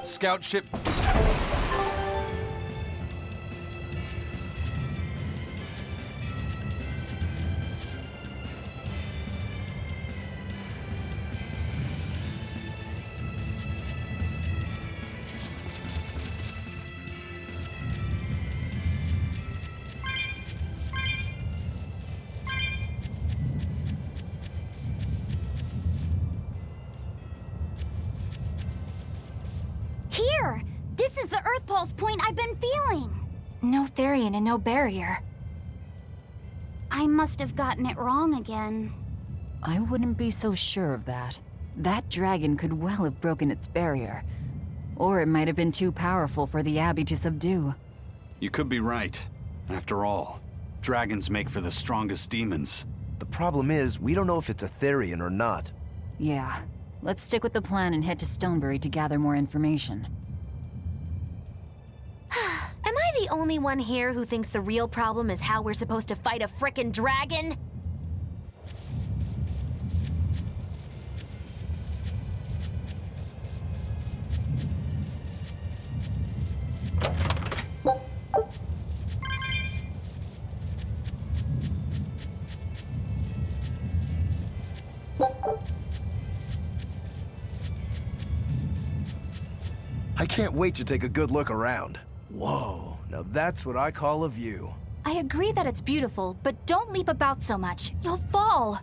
Scout ship. Here! This is the Earth Pulse point I've been feeling! No Therian and no barrier. I must have gotten it wrong again. I wouldn't be so sure of that. That dragon could well have broken its barrier. Or it might have been too powerful for the Abbey to subdue. You could be right. After all, dragons make for the strongest demons. The problem is, we don't know if it's a Therian or not. Yeah. Let's stick with the plan and head to Stonebury to gather more information. Am I the only one here who thinks the real problem is how we're supposed to fight a frickin' dragon? I can't wait to take a good look around. Whoa, now that's what I call a view. I agree that it's beautiful, but don't leap about so much. You'll fall.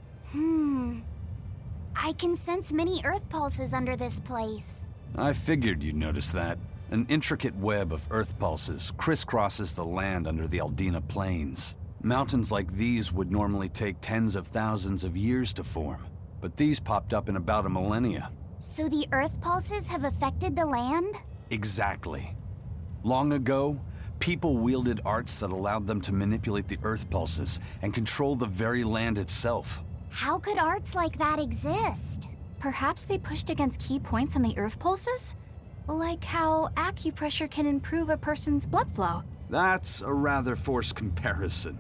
I can sense many Earth Pulses under this place. I figured you'd notice that. An intricate web of Earth pulses crisscrosses the land under the Aldina Plains. Mountains like these would normally take tens of thousands of years to form, but these popped up in about a millennia. So the Earth Pulses have affected the land? Exactly. Long ago, people wielded arts that allowed them to manipulate the Earth pulses and control the very land itself. How could arts like that exist? Perhaps they pushed against key points on the Earth pulses? Like how acupressure can improve a person's blood flow. That's a rather forced comparison,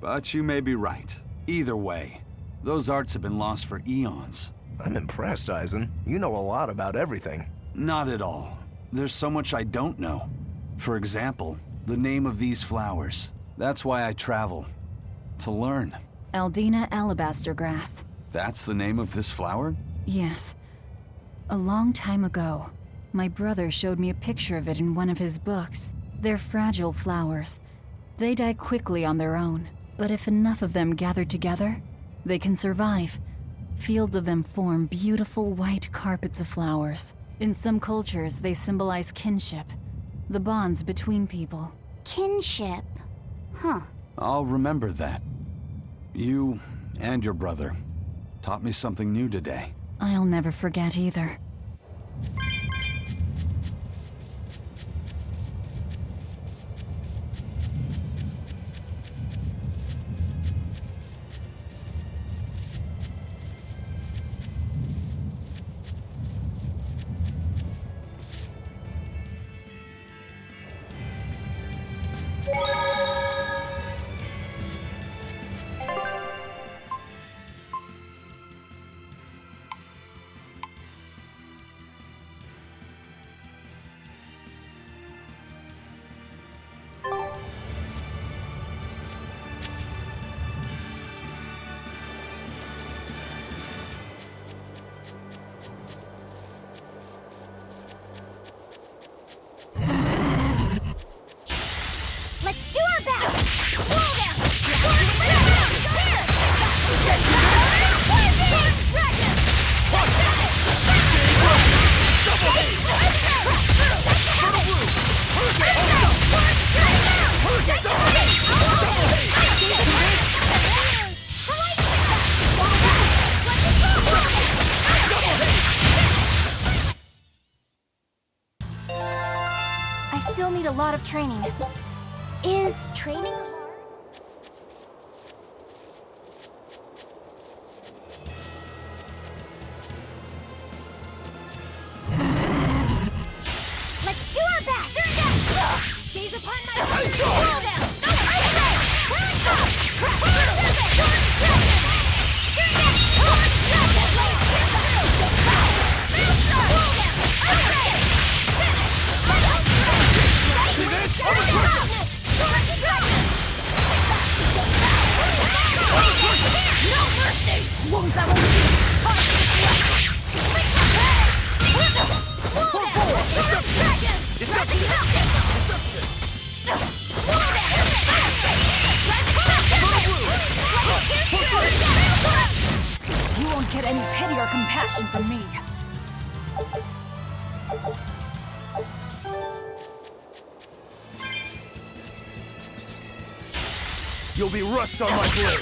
but you may be right. Either way, those arts have been lost for eons. I'm impressed, Eisen. You know a lot about everything. Not at all. There's so much I don't know. For example, the name of these flowers. That's why I travel. To learn. Aldina alabaster grass. That's the name of this flower? Yes. A long time ago, my brother showed me a picture of it in one of his books. They're fragile flowers. They die quickly on their own, but if enough of them gather together, they can survive. Fields of them form beautiful white carpets of flowers. In some cultures, they symbolize kinship, the bonds between people. Kinship. Huh. I'll remember that. You and your brother taught me something new today. I'll never forget either. Let's do our best! Slow down! I still need a lot of training. Is training Let's do our best! Gaze upon my slow down! You won't get any pity or compassion from me. You'll be rust on my blade.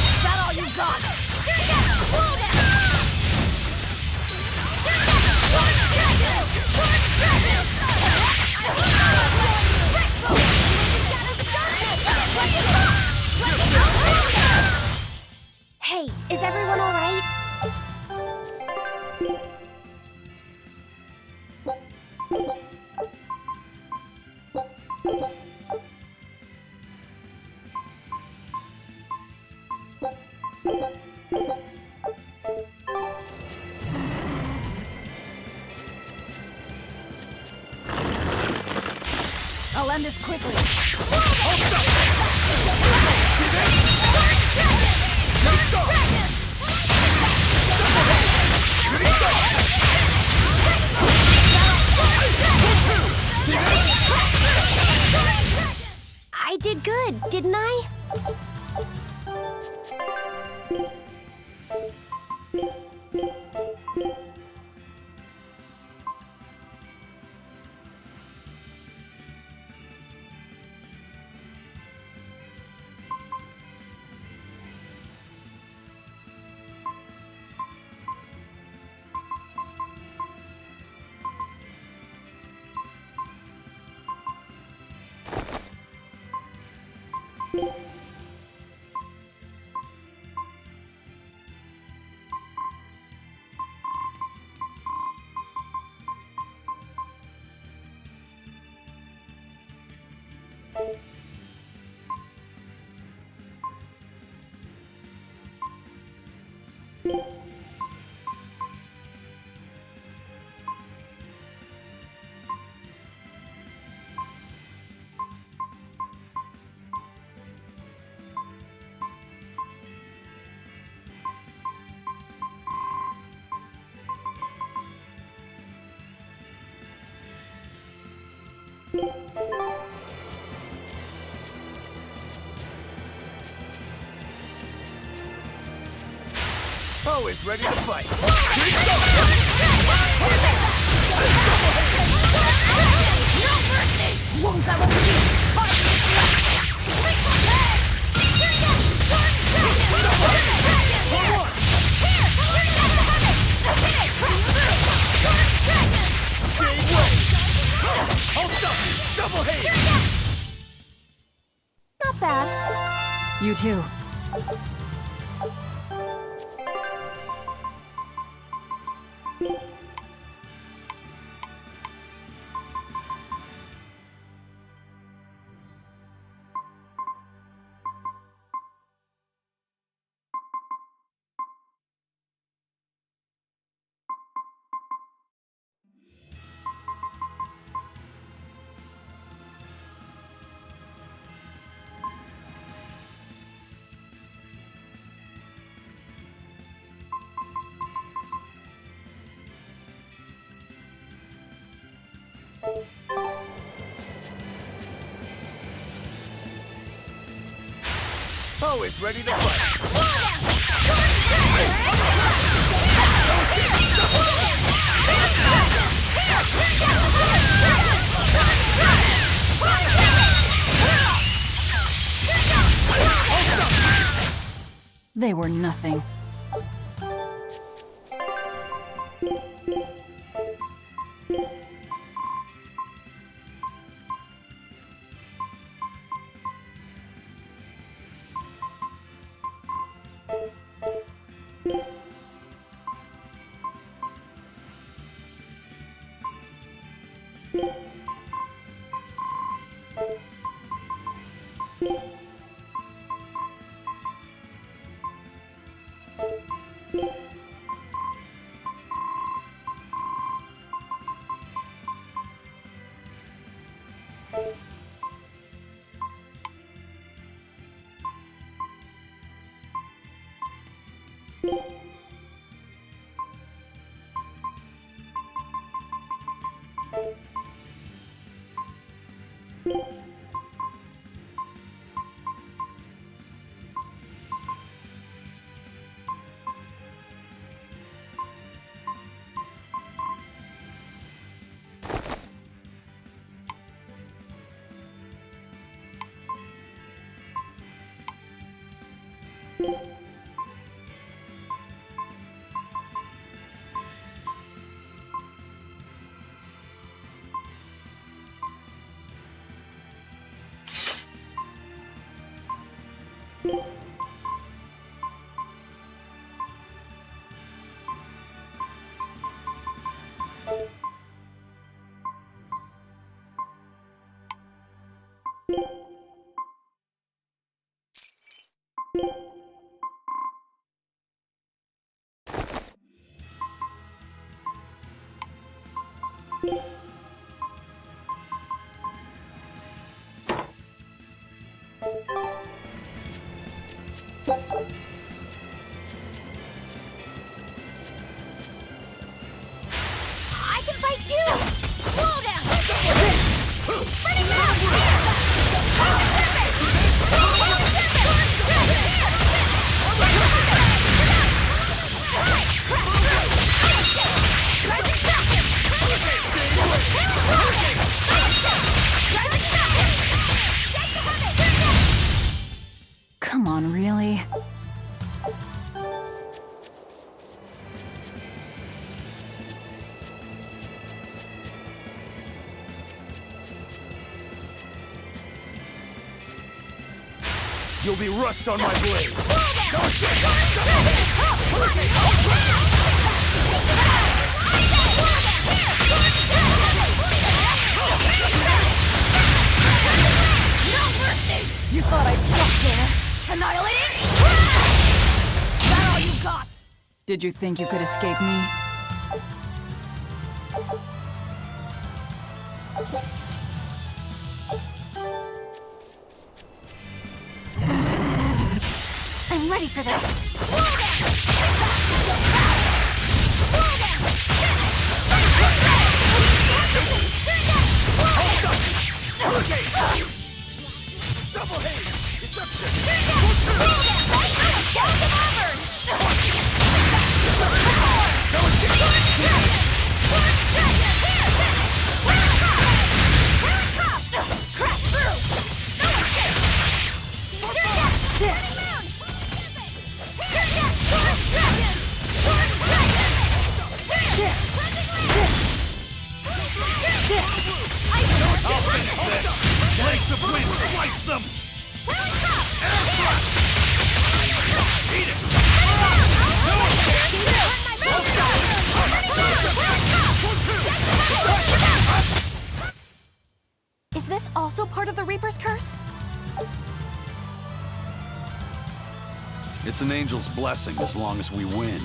Is that all you got? Hey, is everyone all right? I'll end this quickly. I did good, didn't I? Always ready to fight. Not bad. You too. Always ready to fight. They were nothing. I can fight too! Slow down! Running down! Come on, really? You'll be rust on my blade. You thought I'd stop there? Annihilating? That all you got? Did you think you could escape me? I'm ready for this. Blades of wind, slice them! Is this also part of the Reaper's curse? It's an angel's blessing as long as we win.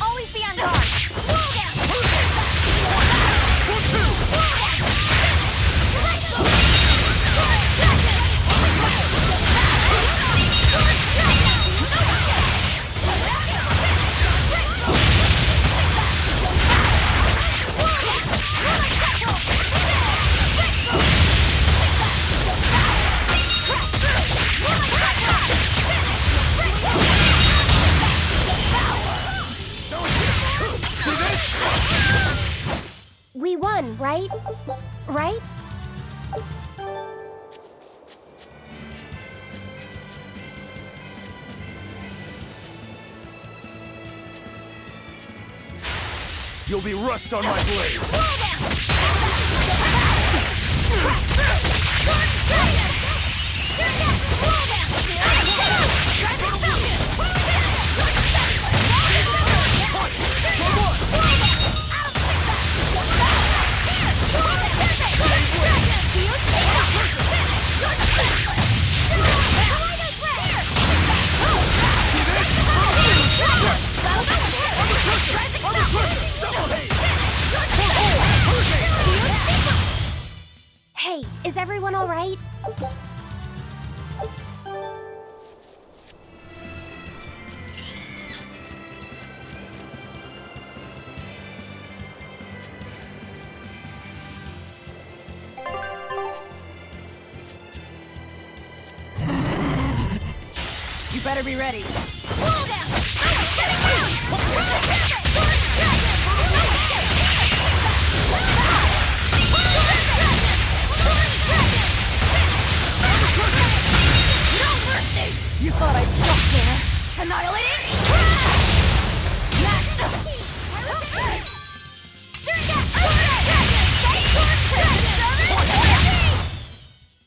Always be on guard. Slow down. We won, right? Right? You'll be rust on my blade. Is everyone all right? You better be ready. Slow down! No mercy! You thought I'd stop there? Annihilating!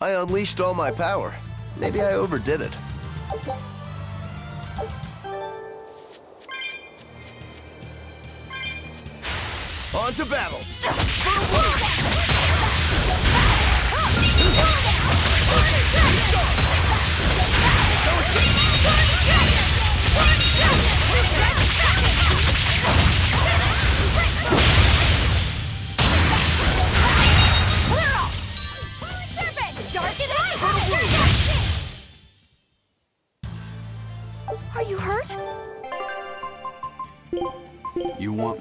I unleashed all my power. Maybe I overdid it. On to battle! Are you hurt? You want...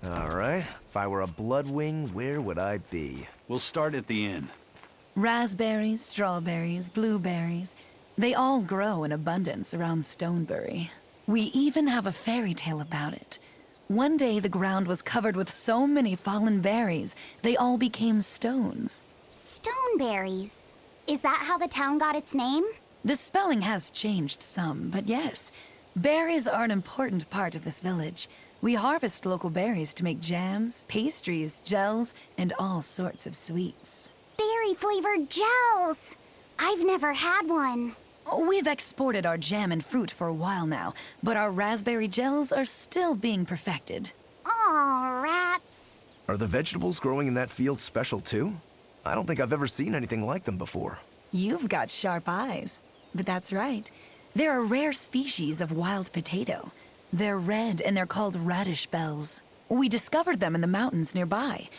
All right, if I were a Bloodwing, where would I be? We'll start at the inn. Raspberries, strawberries, blueberries, they all grow in abundance around Stonebury. We even have a fairy tale about it. One day the ground was covered with so many fallen berries, they all became stones. Stoneberries. Is that how the town got its name? The spelling has changed some, but yes, berries are an important part of this village. We harvest local berries to make jams, pastries, gels, and all sorts of sweets. Berry-flavored gels! I've never had one. We've exported our jam and fruit for a while now, but our raspberry gels are still being perfected. Aw, rats. Are the vegetables growing in that field special too? I don't think I've ever seen anything like them before. You've got sharp eyes. But that's right. They're a rare species of wild potato. They're red and they're called radish bells. We discovered them in the mountains nearby.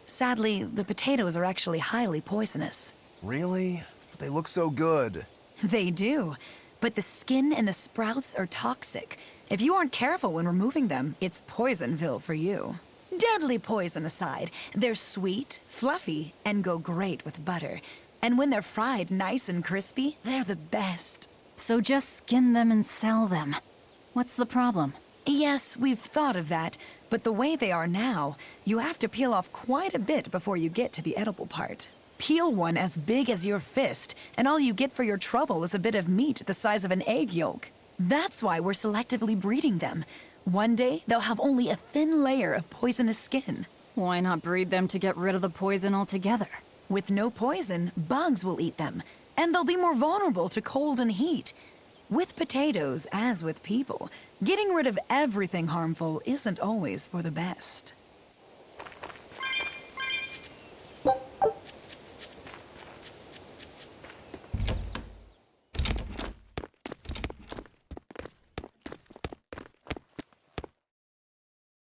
Sadly, the potatoes are actually highly poisonous. Really? But they look so good. They do, but the skin and the sprouts are toxic. If you aren't careful when removing them, it's Poisonville for you. Deadly poison aside, they're sweet, fluffy, and go great with butter. And when they're fried nice and crispy, they're the best. So just skin them and sell them. What's the problem? Yes, we've thought of that, but the way they are now, you have to peel off quite a bit before you get to the edible part. Peel one as big as your fist, and all you get for your trouble is a bit of meat the size of an egg yolk. That's why we're selectively breeding them. One day, they'll have only a thin layer of poisonous skin. Why not breed them to get rid of the poison altogether? With no poison, bugs will eat them, and they'll be more vulnerable to cold and heat. With potatoes, as with people, getting rid of everything harmful isn't always for the best.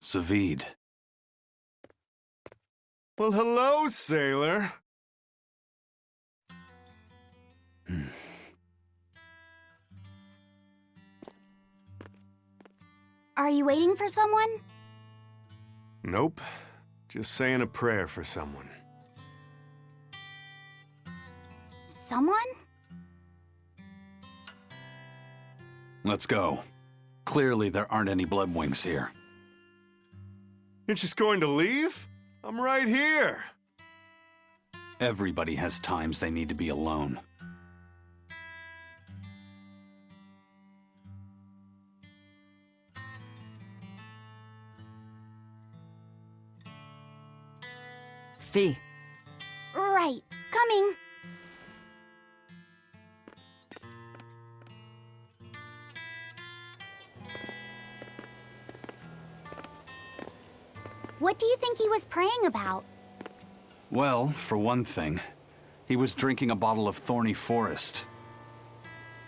Savid. Well, hello, sailor. Are you waiting for someone? Nope. Just saying a prayer for someone. Someone? Let's go. Clearly, there aren't any bloodwings here. You're just going to leave? I'm right here. Everybody has times they need to be alone. Fee. Right. Coming. What do you think he was praying about? Well, for one thing, he was drinking a bottle of thorny forest.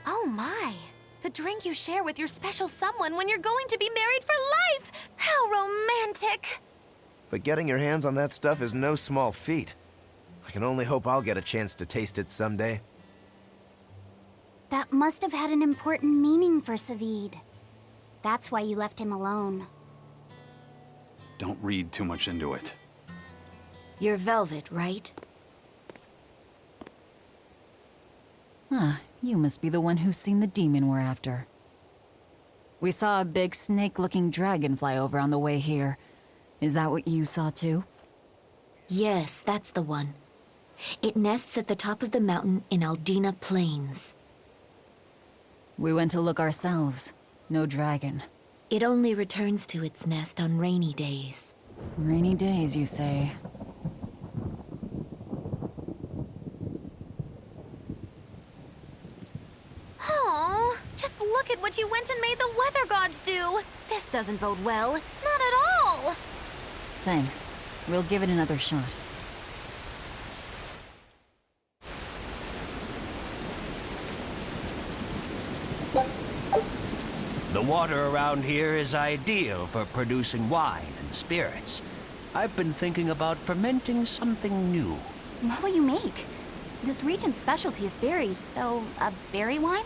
Oh my. The drink you share with your special someone when you're going to be married for life! How romantic! But getting your hands on that stuff is no small feat. I can only hope I'll get a chance to taste it someday. That must have had an important meaning for Savid. That's why you left him alone. Don't read too much into it. You're Velvet, right? Ah, you must be the one who's seen the demon we're after. We saw a big snake-looking dragon fly over on the way here. Is that what you saw too? Yes, that's the one. It nests at the top of the mountain in Aldina Plains. We went to look ourselves. No dragon. It only returns to its nest on rainy days. Rainy days, you say? Oh, just look at what you went and made the weather gods do. This doesn't bode well. Not at all. Thanks. We'll give it another shot. The water around here is ideal for producing wine and spirits. I've been thinking about fermenting something new. What will you make? This region's specialty is berries, so a berry wine?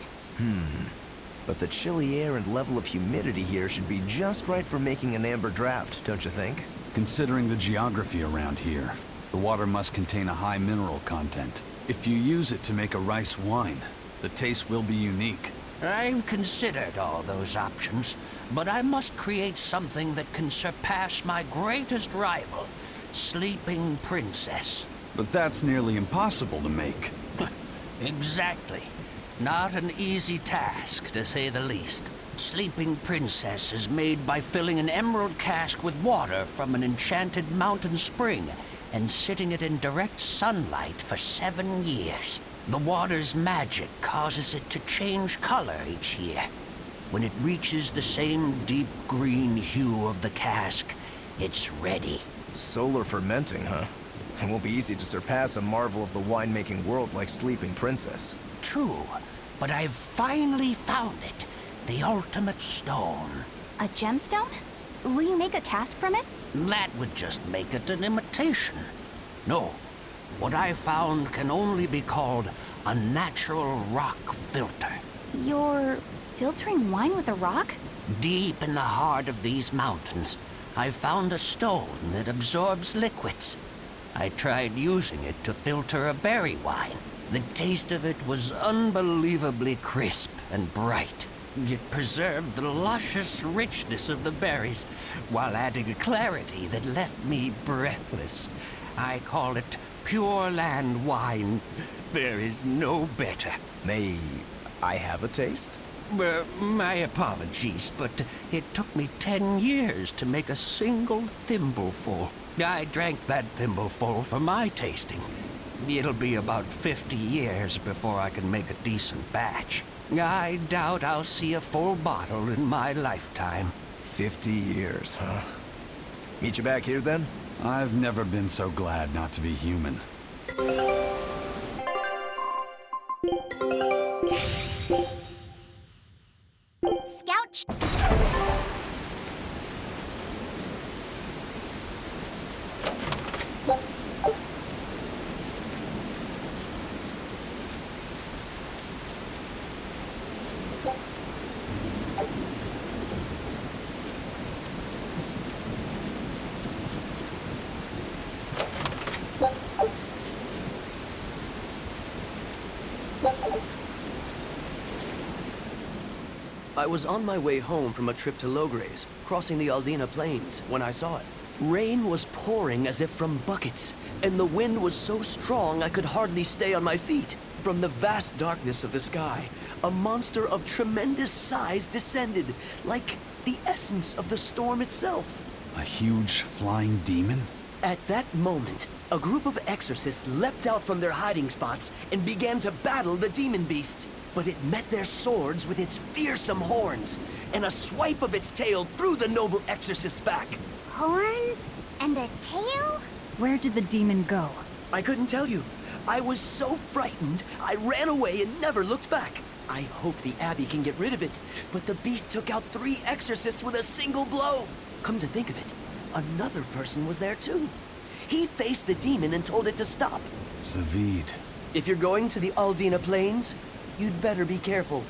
But the chilly air and level of humidity here should be just right for making an amber draft, don't you think? Considering the geography around here, the water must contain a high mineral content. If you use it to make a rice wine, the taste will be unique. I've considered all those options, but I must create something that can surpass my greatest rival, Sleeping Princess. But that's nearly impossible to make. Exactly. Not an easy task, to say the least. Sleeping Princess is made by filling an emerald cask with water from an enchanted mountain spring and sitting it in direct sunlight for 7 years. The water's magic causes it to change color each year. When it reaches the same deep green hue of the cask, it's ready. Solar fermenting, huh? It won't be easy to surpass a marvel of the winemaking world like Sleeping Princess. True, but I've finally found it. The ultimate stone. A gemstone? Will you make a cask from it? That would just make it an imitation. No, what I found can only be called a natural rock filter. You're filtering wine with a rock? Deep in the heart of these mountains, I found a stone that absorbs liquids. I tried using it to filter a berry wine. The taste of it was unbelievably crisp and bright. It preserved the luscious richness of the berries while adding a clarity that left me breathless. I call it Pure Land wine. There is no better. May I have a taste? My apologies, but it took me 10 years to make a single thimbleful. I drank that thimbleful for my tasting. It'll be about 50 years before I can make a decent batch. I doubt I'll see a full bottle in my lifetime. 50 years, huh? Meet you back here then? I've never been so glad not to be human. Scout. I was on my way home from a trip to Logres, crossing the Aldina Plains, when I saw it. Rain was pouring as if from buckets, and the wind was so strong I could hardly stay on my feet. From the vast darkness of the sky, a monster of tremendous size descended, like the essence of the storm itself. A huge flying demon? At that moment, a group of exorcists leapt out from their hiding spots and began to battle the demon beast. But it met their swords with its fearsome horns, and a swipe of its tail threw the noble exorcist's back. Horns? And a tail? Where did the demon go? I couldn't tell you. I was so frightened, I ran away and never looked back. I hope the Abbey can get rid of it, but the beast took out 3 exorcists with a single blow. Come to think of it, another person was there too. He faced the demon and told it to stop. Zavid. If you're going to the Aldina Plains, you'd better be careful.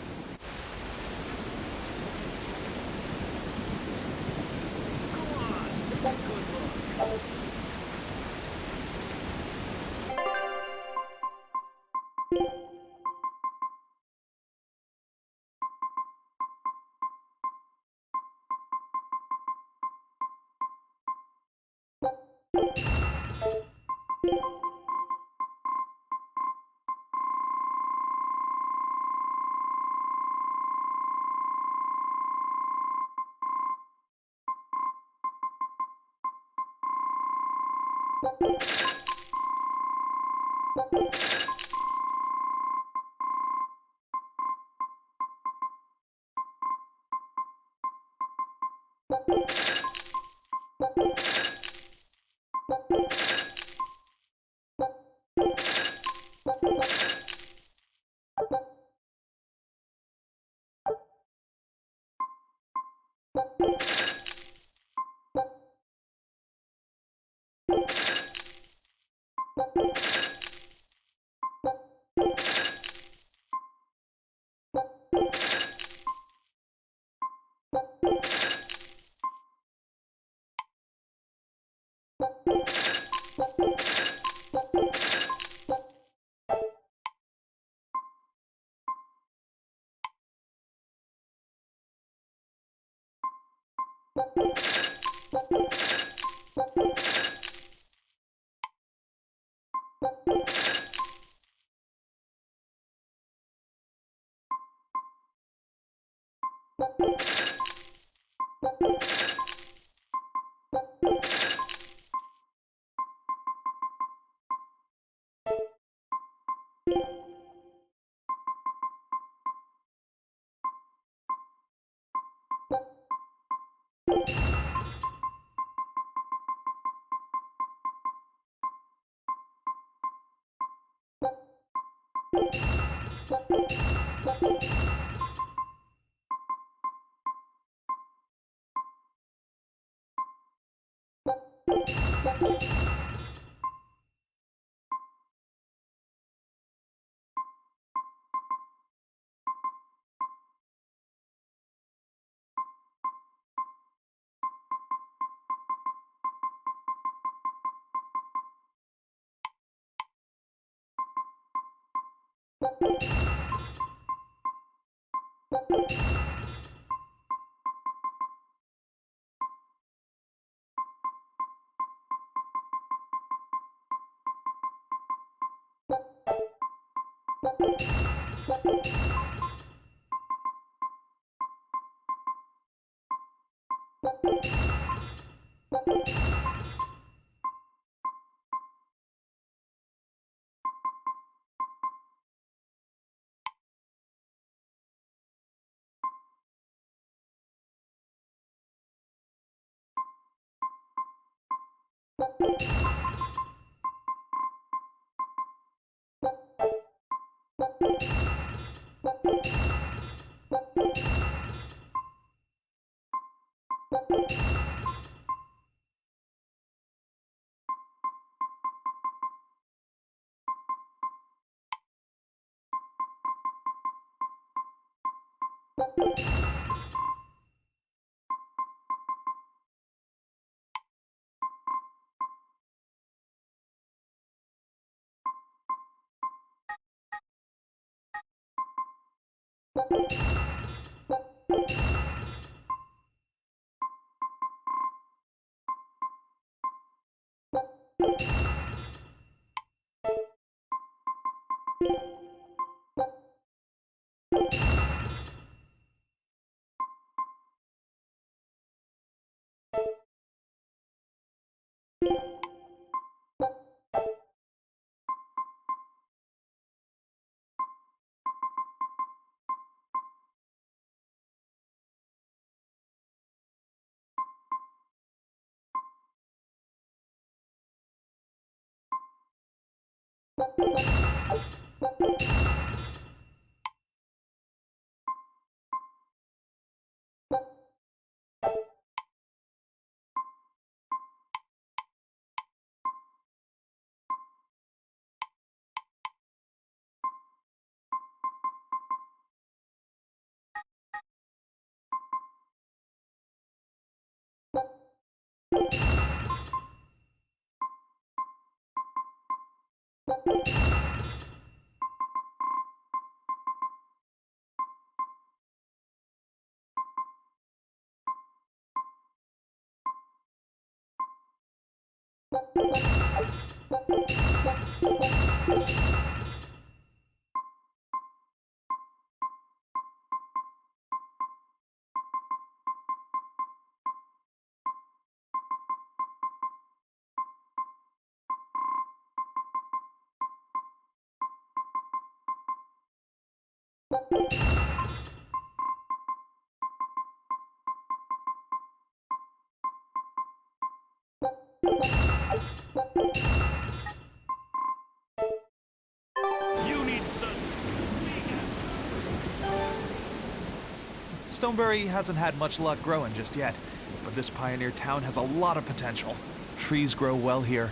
Stoneberry hasn't had much luck growing just yet, but this pioneer town has a lot of potential. Trees grow well here,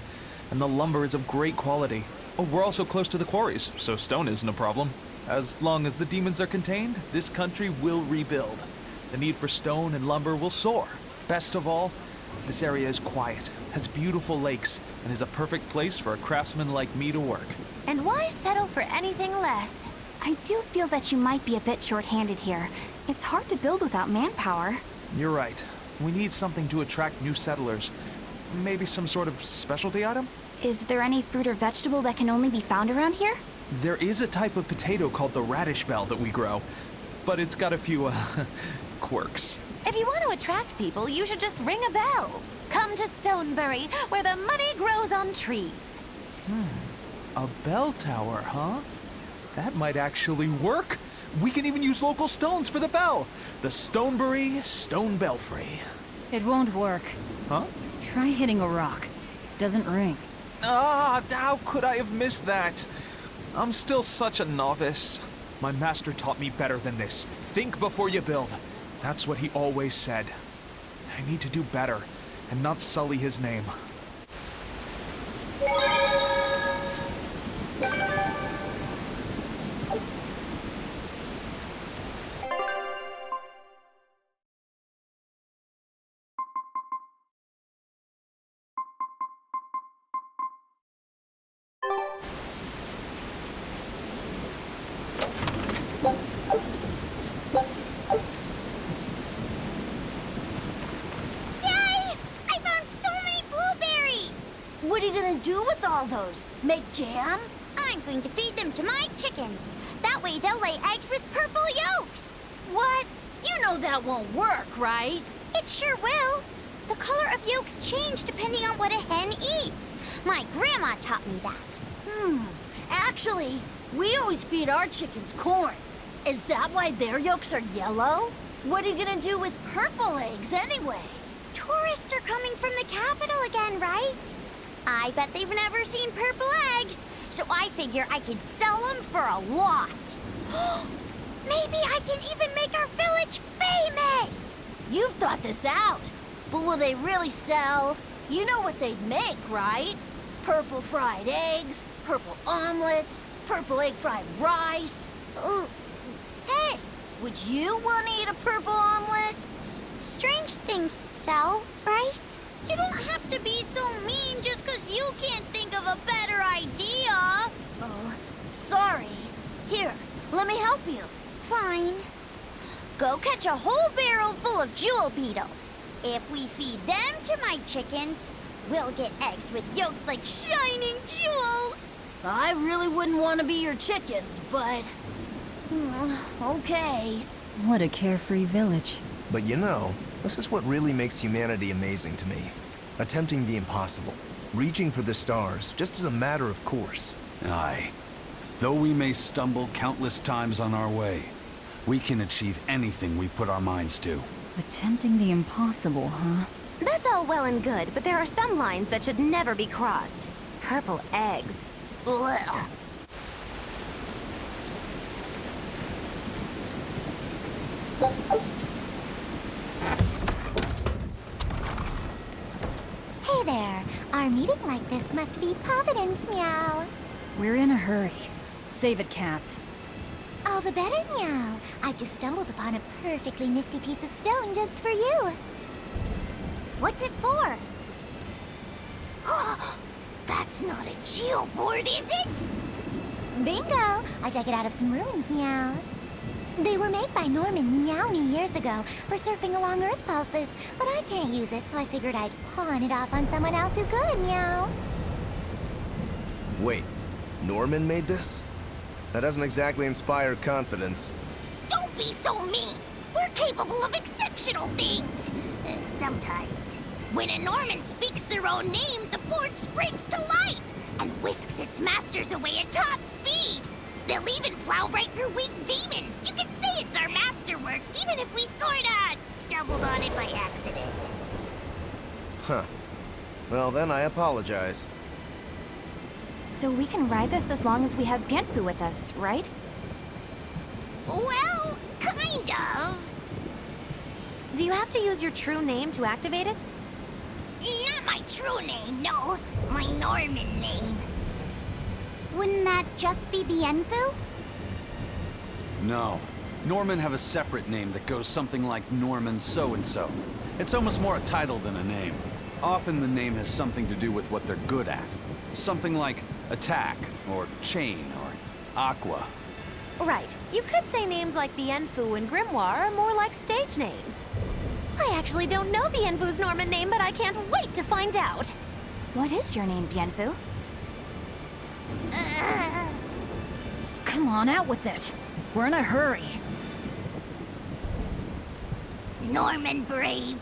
and the lumber is of great quality. Oh, we're also close to the quarries, so stone isn't a problem. As long as the demons are contained, this country will rebuild. The need for stone and lumber will soar. Best of all, this area is quiet, has beautiful lakes, and is a perfect place for a craftsman like me to work. And why settle for anything less? I do feel that you might be a bit short-handed here. It's hard to build without manpower. You're right. We need something to attract new settlers. Maybe some sort of specialty item? Is there any fruit or vegetable that can only be found around here? There is a type of potato called the radish bell that we grow, but it's got a few, quirks. If you want to attract people, you should just ring a bell. Come to Stoneberry, where the money grows on trees. A bell tower, huh? That might actually work. We can even use local stones for the bell. The Stoneberry Stone Belfry. It won't work. Huh? Try hitting a rock. Doesn't ring. Ah, how could I have missed that? I'm still such a novice. My master taught me better than this. Think before you build. That's what he always said. I need to do better and not sully his name. What are you gonna do with all those? Make jam? I'm going to feed them to my chickens. That way they'll lay eggs with purple yolks. What? You know that won't work, right? It sure will. The color of yolks change depending on what a hen eats. My grandma taught me that. Actually, we always feed our chickens corn. Is that why their yolks are yellow? What are you gonna do with purple eggs anyway? Tourists are coming from the capital again, right? I bet they've never seen purple eggs, so I figure I could sell them for a lot. Maybe I can even make our village famous! You've thought this out, but will they really sell? You know what they'd make, right? Purple fried eggs, purple omelets, purple egg fried rice. Ugh. Hey, would you want to eat a purple omelet? Strange things sell, right? You don't have to be so mean just because you can't think of a better idea. Oh, sorry. Here, let me help you. Fine. Go catch a whole barrel full of jewel beetles. If we feed them to my chickens, We'll get eggs with yolks like shining jewels! I really wouldn't want to be your chickens, but... okay. What a carefree village. But you know, this is what really makes humanity amazing to me. Attempting the impossible. Reaching for the stars, just as a matter of course. Aye. Though we may stumble countless times on our way, we can achieve anything we put our minds to. Attempting the impossible, huh? That's all well and good, but there are some lines that should never be crossed. Purple eggs. Blech. Hey there. Our meeting like this must be Providence, meow. We're in a hurry. Save it, cats. All the better, meow. I've just stumbled upon a perfectly nifty piece of stone just for you. What's it for? That's not a geoboard, is it? Bingo! I dug it out of some ruins, meow. They were made by Norman Meowny years ago for surfing along Earth pulses, but I can't use it, so I figured I'd pawn it off on someone else who could, meow. Wait, Norman made this? That doesn't exactly inspire confidence. Don't be so mean! We're capable of exceptional things! Sometimes. When a Norman speaks their own name, the board springs to life and whisks its masters away at top speed. They'll even plow right through weak demons. You can say it's our masterwork, even if we sorta stumbled on it by accident. Huh. Well, then I apologize. So we can ride this as long as we have Bienfu with us, right? Well, kind of. Do you have to use your true name to activate it? Not my true name, no. My Norman name. Wouldn't that just be Bienfu? No. Norman have a separate name that goes something like Norman so-and-so. It's almost more a title than a name. Often the name has something to do with what they're good at. Something like attack, or chain, or aqua. Right. You could say names like Bienfu and Grimoire are more like stage names. I actually don't know Bienfu's Norman name, but I can't wait to find out. What is your name, Bienfu? Come on, out with it. We're in a hurry. Norman Brave.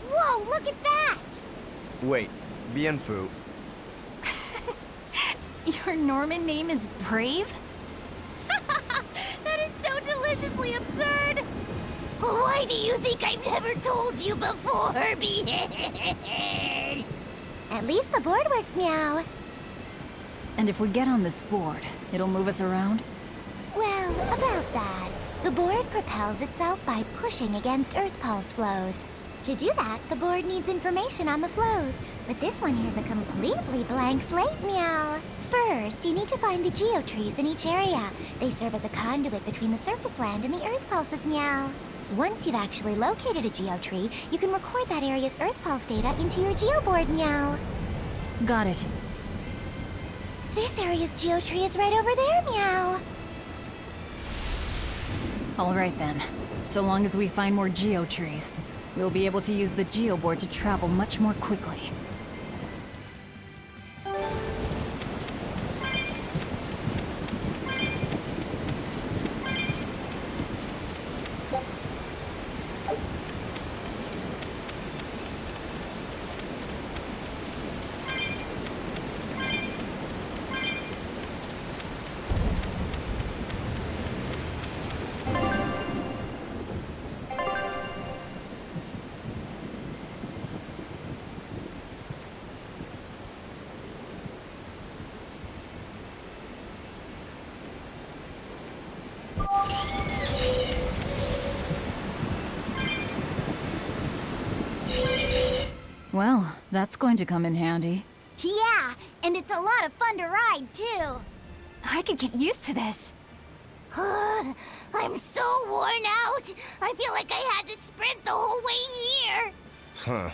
Whoa, look at that! Wait, Bienfu. Your Norman name is Brave? That is so deliciously absurd! Why do you think I've never told you before, Behead? At least the board works, meow. And if we get on this board, it'll move us around? Well, about that. The board propels itself by pushing against Earth pulse flows. To do that, the board needs information on the flows, but this one here's a completely blank slate, meow. First, you need to find the geotrees in each area. They serve as a conduit between the surface land and the Earth pulses, meow. Once you've actually located a geotree, you can record that area's Earth pulse data into your geoboard, meow. Got it. This area's geotree is right over there, meow. All right then. So long as we find more geotrees, we'll be able to use the geoboard to travel much more quickly. Well, that's going to come in handy. Yeah, and it's a lot of fun to ride, too. I could get used to this. I'm so worn out. I feel like I had to sprint the whole way here. Huh.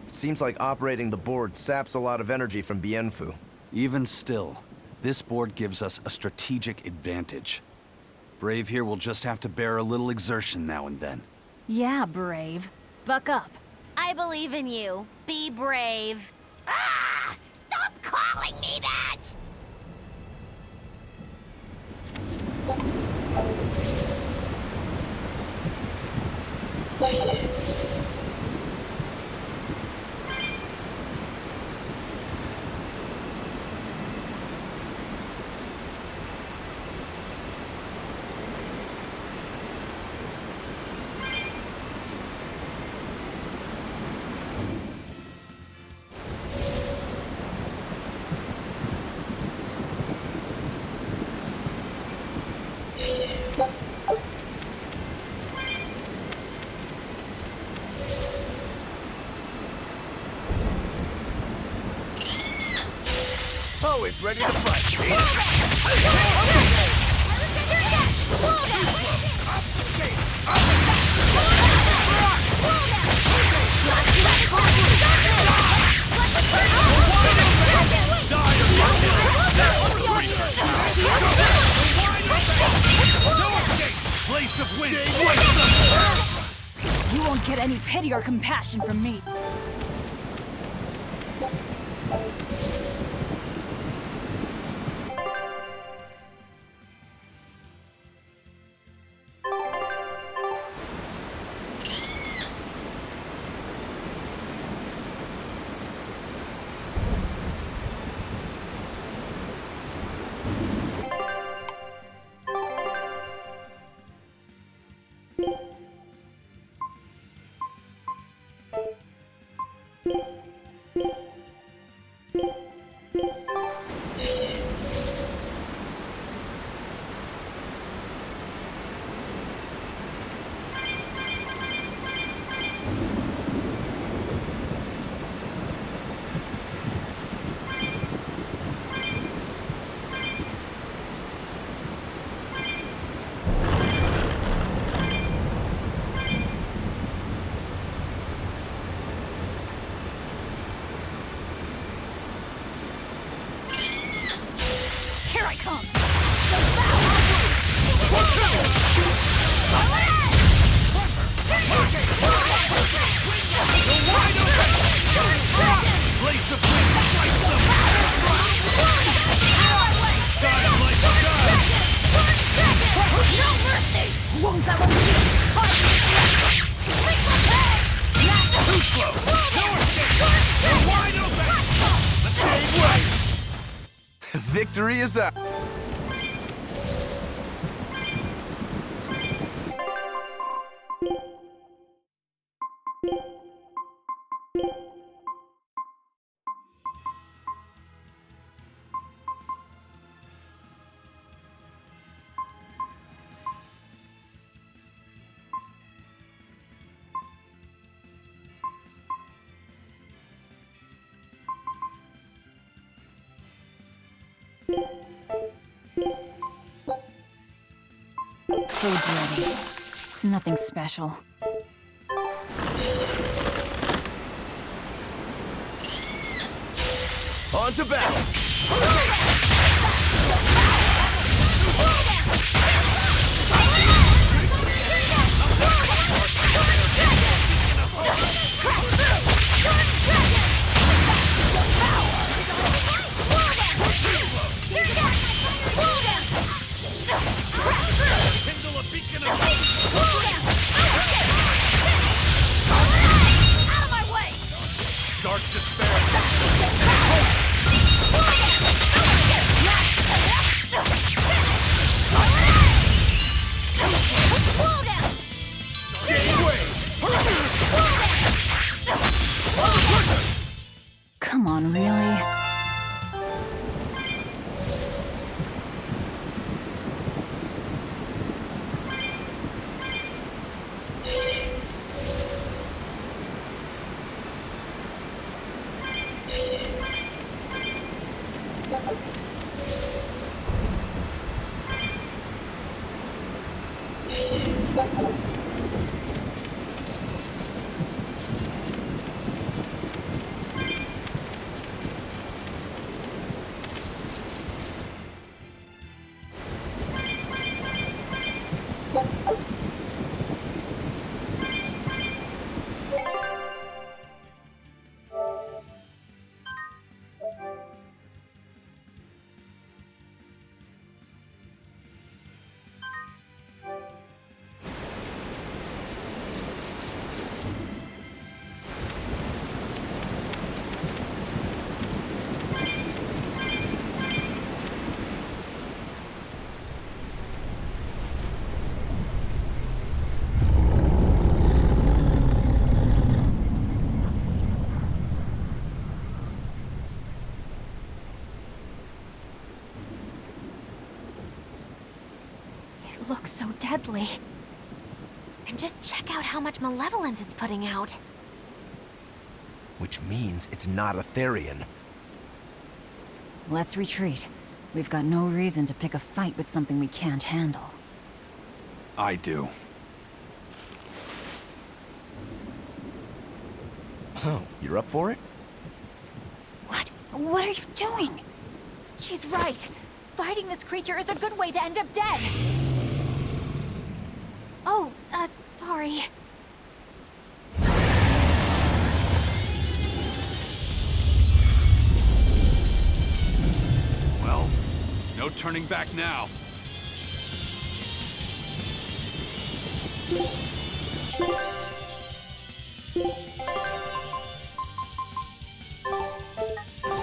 It seems like operating the board saps a lot of energy from Bienfu. Even still, this board gives us a strategic advantage. Brave here will just have to bear a little exertion now and then. Yeah, Brave. Buck up. I believe in you. Be brave. Ah! Stop calling me that! Always ready to fight. Place of wind. You won't get any pity or compassion from me. Here I come! Place of wind. Fight them. Die like No mercy! Won't that one too slow. No escape. You're wide open. The same way. Victory is out. Food's ready. It's nothing special. On to battle. Kindle a beacon of Out of my way! dark despair. carefully. And just check out how much malevolence it's putting out. Which means it's not a Therian. Let's retreat. We've got no reason to pick a fight with something we can't handle. I do. Oh, you're up for it? What? What are you doing? She's right. Fighting this creature is a good way to end up dead. Oh, sorry. Well, no turning back now.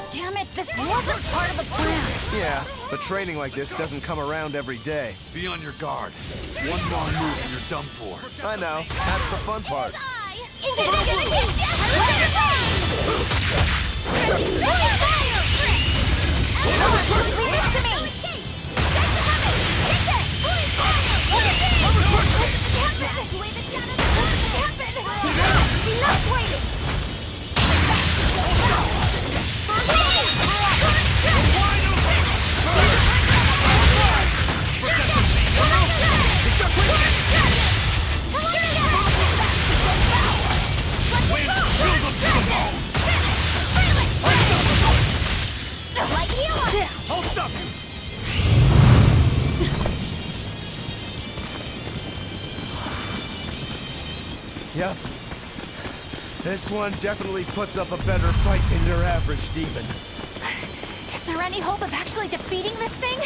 Damn it, this wasn't part of the plan. Yeah, but training like this doesn't come around every day. Be on your guard. One more move and you're done for. I know, that's the fun part. I'll stop you! Yep. This one definitely puts up a better fight than your average demon. Is there any hope of actually defeating this thing?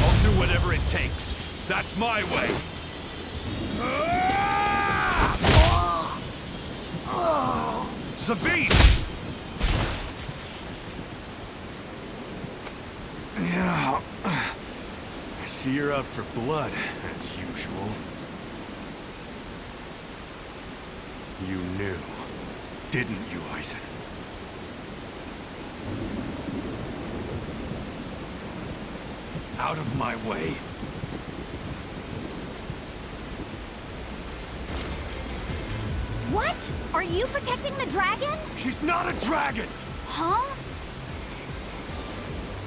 I'll do whatever it takes. That's my way. Sabine! Yeah. I see you're out for blood, as usual. You knew, didn't you, Eisen? Out of my way. What? Are you protecting the dragon? She's not a dragon! Huh?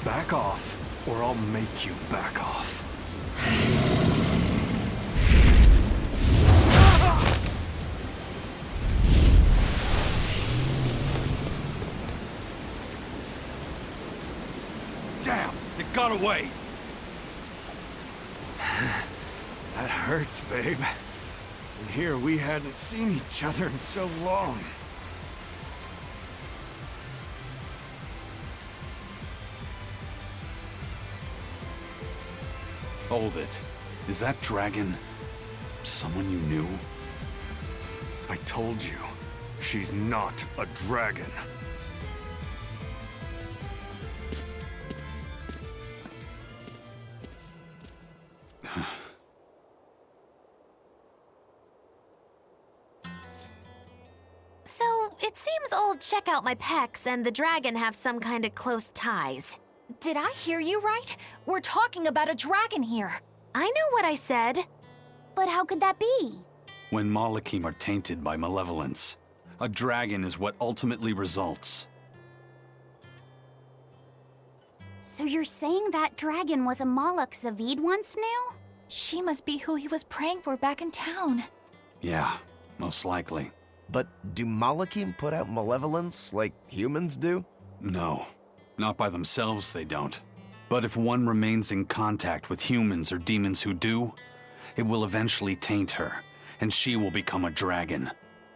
Back off, or I'll make you back off. Damn, it got away. That hurts, babe. And here we hadn't seen each other in so long. Hold it. Is that dragon someone you knew? I told you, she's not a dragon. So, it seems old Check Out My Pecs and the dragon have some kind of close ties. Did I hear you right? We're talking about a dragon here. I know what I said. But how could that be? When Malachim are tainted by malevolence, a dragon is what ultimately results. So you're saying that dragon was a Malak Zavid once knew? She must be who he was praying for back in town. Yeah, most likely. But do Malachim put out malevolence like humans do? No, not by themselves they don't. But if one remains in contact with humans or demons who do, it will eventually taint her, and she will become a dragon.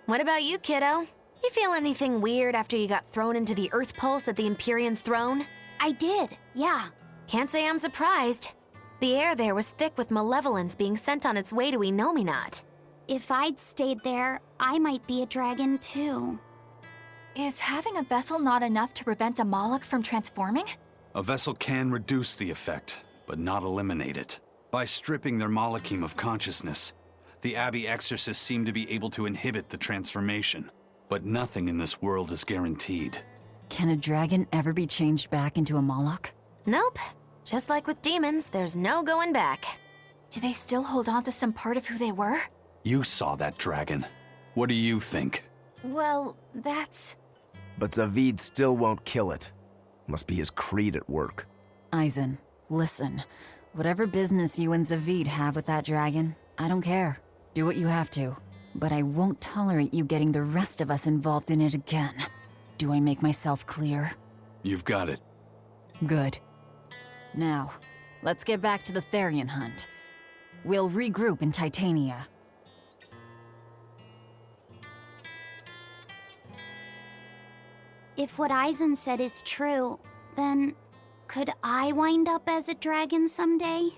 What about you, kiddo? You feel anything weird after you got thrown into the Earth Pulse at the Empyrean's throne? I did, yeah. Can't say I'm surprised. The air there was thick with malevolence being sent on its way to Enominat. If I'd stayed there, I might be a dragon too. Is having a vessel not enough to prevent a Malak from transforming? A vessel can reduce the effect, but not eliminate it. By stripping their Malachim of consciousness, the Abbey exorcists seem to be able to inhibit the transformation. But nothing in this world is guaranteed. Can a dragon ever be changed back into a Malak? Nope. Just like with demons, there's no going back. Do they still hold on to some part of who they were? You saw that dragon. What do you think? Well, that's... But Zavid still won't kill it. Must be his creed at work. Eisen, listen. Whatever business you and Zavid have with that dragon, I don't care. Do what you have to. But I won't tolerate you getting the rest of us involved in it again. Do I make myself clear? You've got it. Good. Now, let's get back to the Therian hunt. We'll regroup in Titania. If what Eisen said is true, then could I wind up as a dragon someday?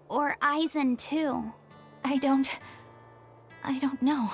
Or Eisen too? I don't know.